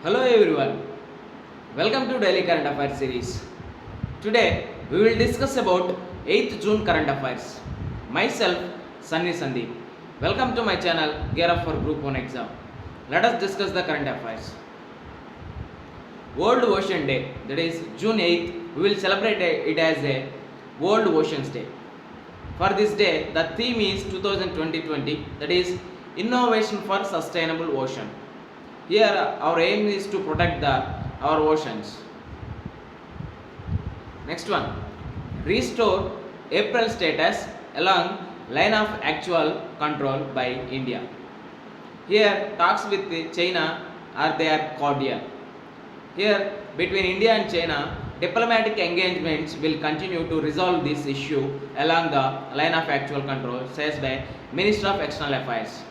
Hello everyone, welcome to Daily Current Affairs series. Today we will discuss about 8th June current affairs. Myself, Sunny Sandeep. Welcome to my channel Gear Up for Group 1 exam. Let us discuss the current affairs. World Ocean Day, that is June 8th, we will celebrate it as a World Oceans Day. For this day, the theme is 2020, that is Innovation for Sustainable Ocean. Here our aim is to protect our oceans. Next one, restore April status along line of actual control by India. Here talks with China are cordial. Here between India and China, diplomatic engagements will continue to resolve this issue along the line of actual control, says by Minister of External Affairs.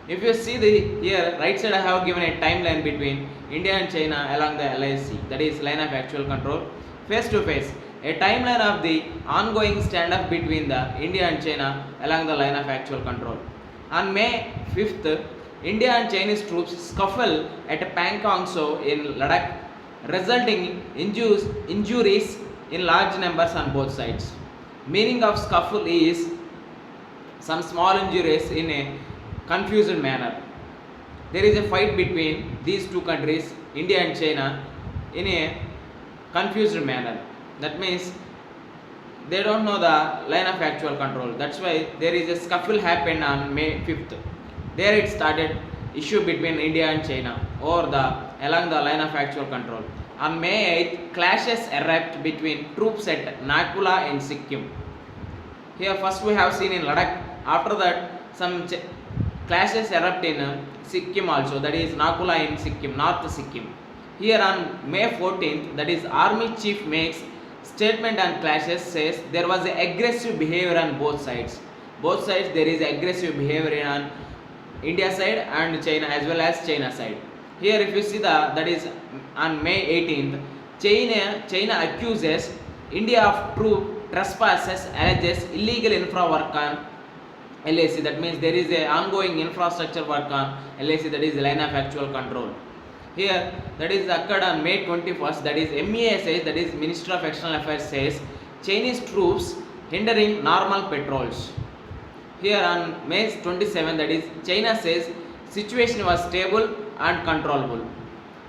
If you see here right side, I have given a timeline between India and China along the LIC, that is line of actual control, face to face. A timeline of the ongoing standoff between the India and China along the line of actual control. On May 5th, India and Chinese troops scuffle at Pangong Tso in Ladakh, resulting injuries in large numbers on both sides. Meaning of scuffle is some small injuries in a confused manner. There is a fight between these two countries, India and China, in a confused manner. That means they don't know the line of actual control. That's why there is a scuffle happened on May 5th. There it started issue between India and China or along the line of actual control. On May 8th, clashes erupt between troops at Nakula in Sikkim. Here first we have seen in Ladakh. After that some clashes erupt in Sikkim also, that is Nakula in Sikkim, North Sikkim. Here on May 14th, that is Army Chief makes statement on clashes, says there was aggressive behavior on both sides. Both sides there is aggressive behavior on India side and China as well as China side. Here if you see that is on May 18th, China accuses India of troop trespasses, alleges illegal infra work on LAC. That means there is a ongoing infrastructure work on LAC, that is line of actual control. Here that is occurred on May 21st, that is MEA says, that is Minister of External Affairs says Chinese troops hindering normal patrols. Here on May 27th, that is China says situation was stable and controllable.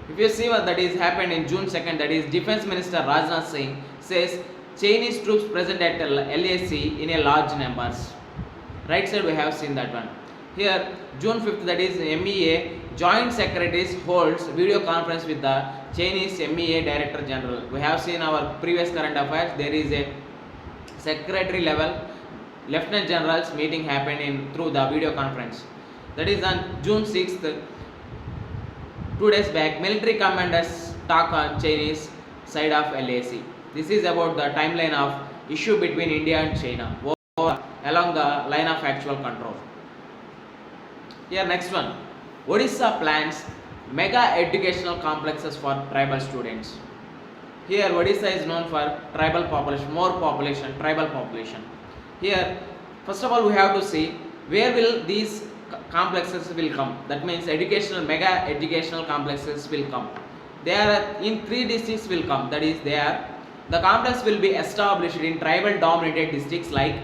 If you see what that is happened in June 2nd, that is Defense Minister Rajnath Singh says Chinese troops present at LAC in a large numbers. Right side we have seen that one. Here June 5th, that is MEA Joint Secretaries holds video conference with the Chinese MEA Director General. We have seen our previous current affairs, there is a secretary level Lieutenant Generals meeting happened through the video conference. That is on June 6th, 2 days back, military commanders talk on Chinese side of LAC. This is about the timeline of issue between India and China along the line of actual control. Here next one, Odisha plans mega educational complexes for tribal students. Here Odisha is known for tribal population, tribal population. Here first of all we have to see where will these complexes will come. That means mega educational complexes will come. They are in 3 districts will come. That is the complex will be established in tribal dominated districts like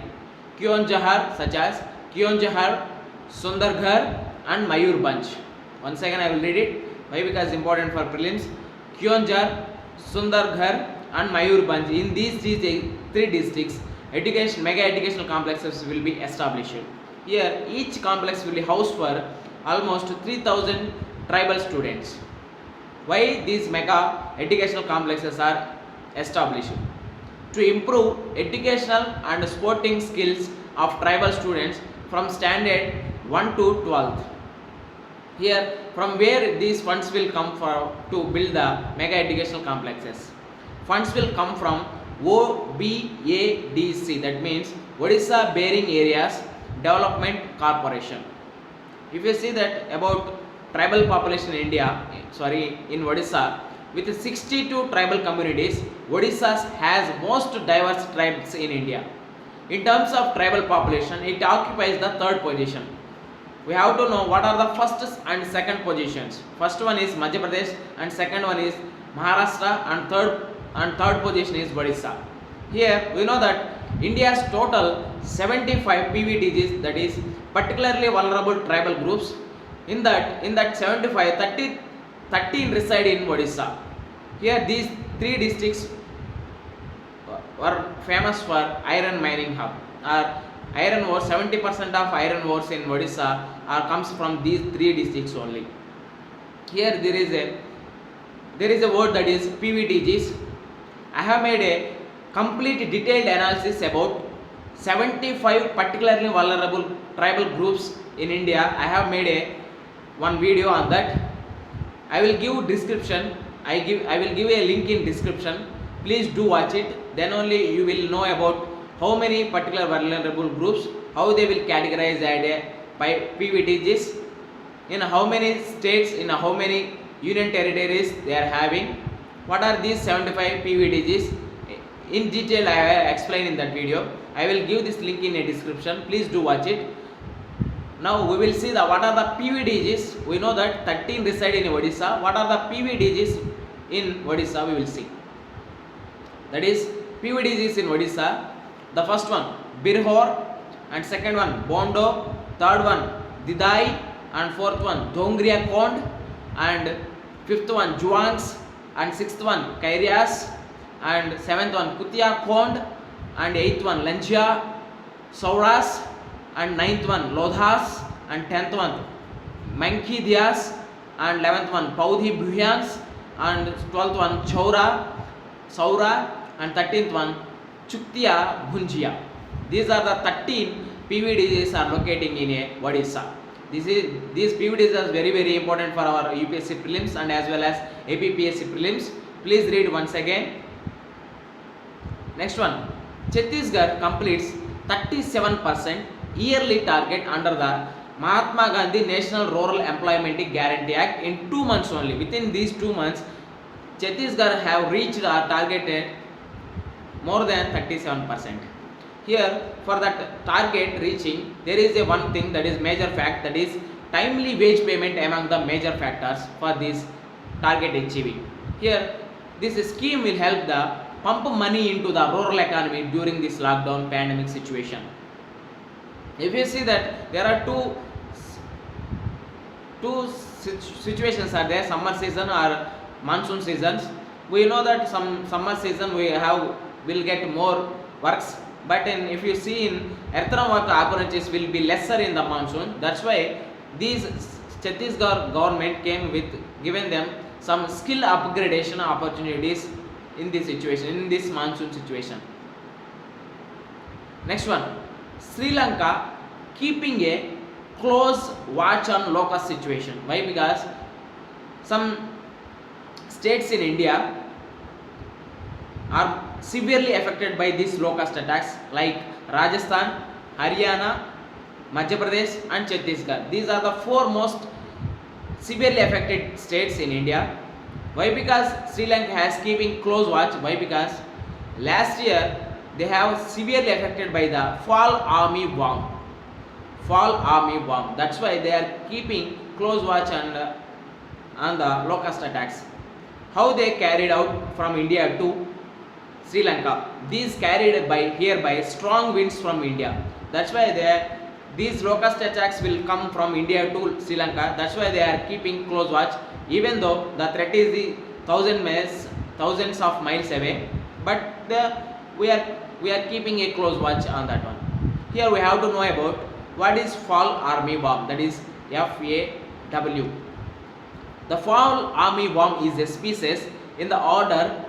Keonjhar, such as Keonjhar, Sundargarh and Mayurbhanj. Once again I will read it. Why? Because it's important for prelims. Keonjhar, Sundargarh and Mayurbhanj. In these 3 districts, mega educational complexes will be established. Here each complex will be housed for almost 3,000 tribal students. Why these mega educational complexes are established? To improve educational and sporting skills of tribal students from standard 1 to 12th. Here from where these funds will come to build the mega educational complexes? Funds will come from OBADC, that means Odisha Bearing Areas Development Corporation. If you see that about tribal population in in Odisha, with 62 tribal communities, Odisha has most diverse tribes in India. In terms of tribal population, it occupies the 3rd position. we have to know what are the first and second positions. First one is Madhya Pradesh and second one is Maharashtra and third position is Odisha. Here we know that India's total 75 PVDGs, that is particularly vulnerable tribal groups. In that 75, 13 reside in Odisha. Here these three districts were famous for iron mining hub. Iron ore, 70% of iron ores in Odisha comes from these three districts only. Here there is a word that is PVDGs. I have made a complete detailed analysis about 75 particularly vulnerable tribal groups in India. I have made one video on that. I will give description. I will give a link in description. Please do watch it. Then only you will know about how many particular vulnerable groups, how they will categorize by PVDGs, in how many states, in how many union territories they are having, what are these 75 PVDGs. In detail I have explained in that video. I will give this link in a description. Please do watch it. Now we will see what are the PVDGs. We know that 13 reside in Odisha. What are the PVDGs in Odisha? We will see. That is PVDGs in Odisha. The first one Birhor, and second one Bondo, third one Didai, and fourth one Dongria Kond, and fifth one Juangs, and sixth one Kairias, and seventh one Kutia Kond, and eighth one Lanjia, Sauras, and ninth one Lodhas, and 10th one Manki Dias, and 11th one Paudhi Bhuyangs, and 12th one Saura, and 13th one Chuktia Bhunjia. These are the 13 PVDGs are locating in a Odisha. These PVDGs are very important for our UPSC prelims and as well as APPSC prelims. Please read once again. Next one, Chhattisgarh completes 37% yearly target under the Mahatma Gandhi National Rural Employment Guarantee Act in 2 months only. Within these 2 months, Chhattisgarh have reached or targeted more than 37%. Here, for that target reaching, there is a one thing that is major fact, that is timely wage payment among the major factors for this target achieving. Here, this scheme will help the pump money into the rural economy during this lockdown pandemic situation. If you see that there are two situations are there, summer season or monsoon seasons. We know that some summer season will get more works, but if you see in earthworm work opportunities will be lesser in the monsoon. That's why these Chhattisgarh government came with given them some skill upgradation opportunities in this situation, in this monsoon situation. Next one, Sri Lanka keeping a close watch on locust situation. Why? Because some states in India are severely affected by these locust attacks like Rajasthan, Haryana, Madhya Pradesh and Chhattisgarh. These are the 4 most severely affected states in India. Why? Because Sri Lanka has keeping close watch. Why? Because last year they have severely affected by the fall army worm. That's why they are keeping close watch on the locust attacks. How they carried out from India to Sri Lanka? These carried by strong winds from India. That's why these locust attacks will come from India to Sri Lanka. That's why they are keeping close watch, even though the threat is the thousands of miles away. But we are keeping a close watch on that one. Here we have to know about what is fall armyworm, that is FAW. The fall armyworm is a species in the order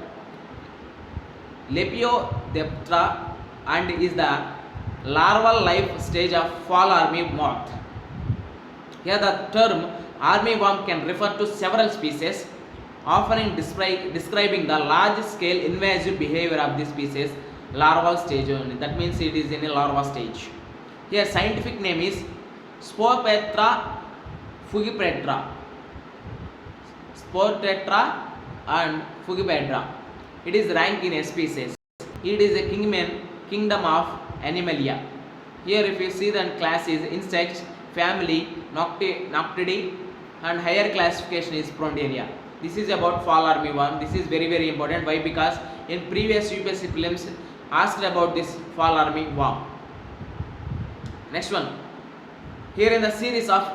Lepidoptera and is the larval life stage of fall army moth. Here the term armyworm can refer to several species, often describing the large scale invasive behavior of this species larval stage only. That means it is in a larva stage. Here scientific name is Sporetetra fugipedra. Sporetetra and fugipedra. It is ranked in a species. It is a kingdom of Animalia. Here if you see the class is insects, family, Noctidae, and higher classification is Prontiania. This is about fall army worm. This is very very important. Why? Because in previous UPSC prelims asked about this fall army worm. Next one. Here in the series of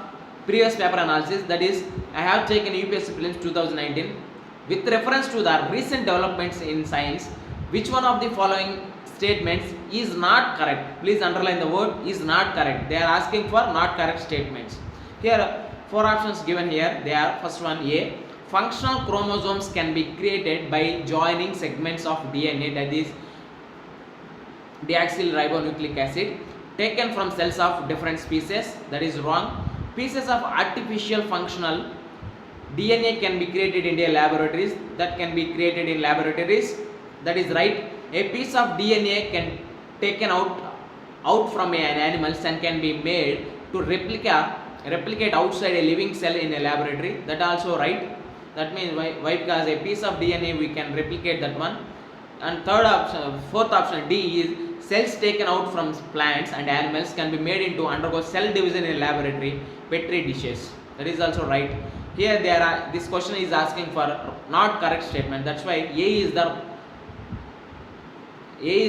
previous paper analysis, that is, I have taken UPSC prelims 2019 with reference to the recent developments in science. Which one of the following statements is not correct? Please underline the word is not correct. They are asking for not correct statements. Here, four options given here. They are: first one, A, functional chromosomes can be created by joining segments of DNA, that is deoxyribonucleic acid, taken from cells of different species. That is wrong. Pieces of artificial functional DNA can be created in laboratories. That can be created in laboratories. That is right. A piece of DNA can taken out from an animal and can be made to replicate outside a living cell in a laboratory. That also right. That means why? Because a piece of DNA we can replicate that one. And fourth option D is cells taken out from plants and animals can be made into undergo cell division in a laboratory, petri dishes. That is also right. Here this question is asking for not correct statement. That's why A is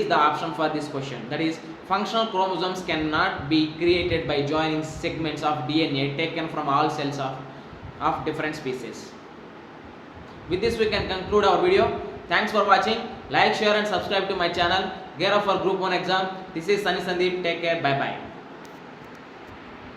the option for this question. That is, functional chromosomes cannot be created by joining segments of DNA taken from all cells of different species. With this we can conclude our video. Thanks for watching. Like, share and subscribe to my channel. Gear up for Group 1 exam. This is Sunny Sandeep. Take care. Bye bye.